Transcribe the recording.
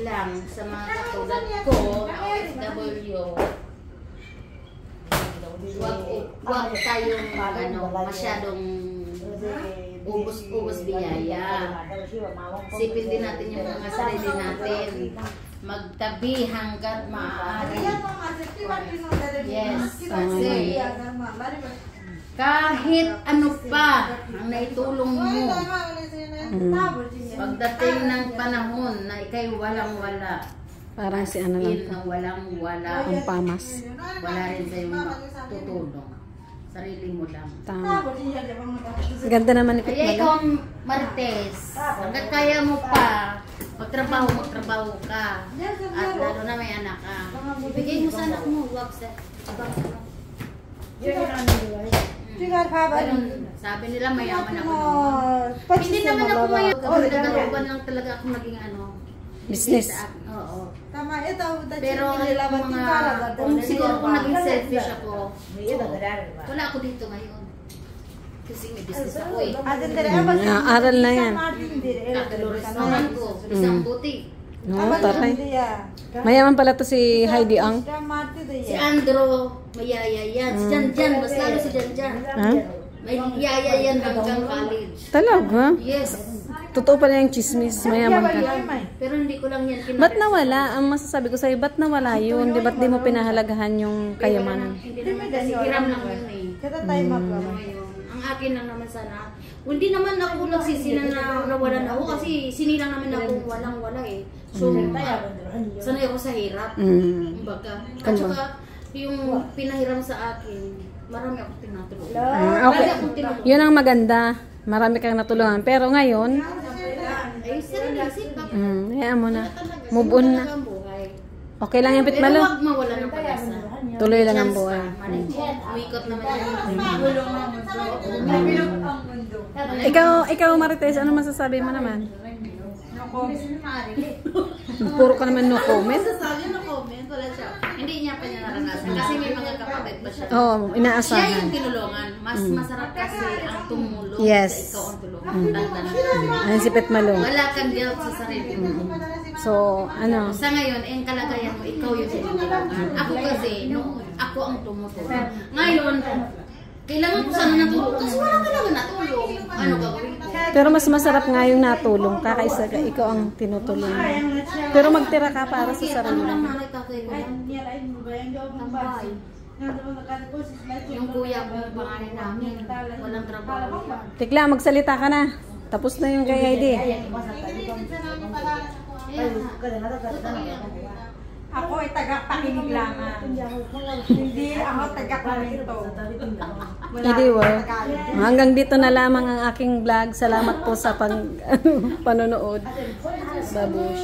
lang sa mga katulad ko, OFW. Huwag tayong masyadong ubos biyaya. Sipin din natin yung mga sarili natin. Magtabi hanggat maaari. Yes, kasi kahit ano pa ang naitulong mo, pagdating ng panahon na ikay walang-wala, parang si ano lang na walang-wala, ang pamas. wala rin sa'yo tutulong. Sarili mo lang. Tama. Ganda naman ni Kaya Pitmalo. ikaw ang Marites, hanggat kaya mo pa, magtrabaho ka. At lalo na may anak ka. Ibigay mo sa anak mo, huwag sa ibang anak. Sabi nila mayaman ako noon. Hindi naman ako mayaman. Nagaluban lang talaga ako naging Business. Oo. Tama ito. Pero kung siguro kung naging selfish ako, wala ako dito ngayon. Kasi may business ako eh. Aral na yan. Dolores naman ko. Isang buti. No, taray. Mayaman pala to si Heidi Ang. Si Andro, mayaya yan. Si Janjan, mas lalo si Janjan. Ha? May yaya yan hanggang college. Talaga? Yes. Totoo pala yung chismis. Mayaman ka. Pero hindi ko lang yan Ba't nawala? Ang masasabi ko sa'yo, ba't nawala yun? Di ba't di mo pinahalagahan yung kayamanan? Hindi naman kasi hiram lang yun eh. Ang akin lang naman sana. Hindi naman ako nagsisina na nawalan ako kasi sinilang naman ako walang-wala eh. So, sanay ako sa hirap. Kumbaga. At saka, yung pinahiram sa akin, marami akong tinatulungan. Okay. Yun ang maganda. Marami kang natulungan. Pero ngayon, ay, sarili sipak. hayaan mo na. Move on na. Okay lang yung Pero Pitmalo. huwag mawala ng pag-asa. Tuloy lang ang buhay. Umikot naman Ikaw Marites, ano masasabi mo naman? Puro ka naman no comment. Sabi no comment, wala siya. Hindi niya pa niya naranasan kasi may mga kapatid pa siya. Oo, Siya inaasahan. yung tinulungan. Mas masarap kasi ang tumulong Yes. sa ikaw ang tulungan. Tandaan. Ayun si Pitmalo. Wala kang guilt sa sarili mo. So, ano? Sa ngayon, ang kalagayan mo, ikaw yung tinulungan. Ako kasi, ako ang tumutulong. Ngayon, kailangan ko sana natulong kasi wala talaga natulong. Ano gagawin ko? Pero mas masarap nga yung natulong ka kaysa ikaw ang tinutulong. Pero magtira ka para sa sarili Ano mo. lang nanay tatay mo yan? Tambay. Yung kuya ko, yung pangalan namin, walang trabaho. Tikla, magsalita ka na. Tapos na yung kay Heidi. Ako ay taga-pakinig lamang. Hindi ako taga-komento. Heidi, well, hanggang dito na lamang ang aking vlog. Salamat po sa panonood. Babush.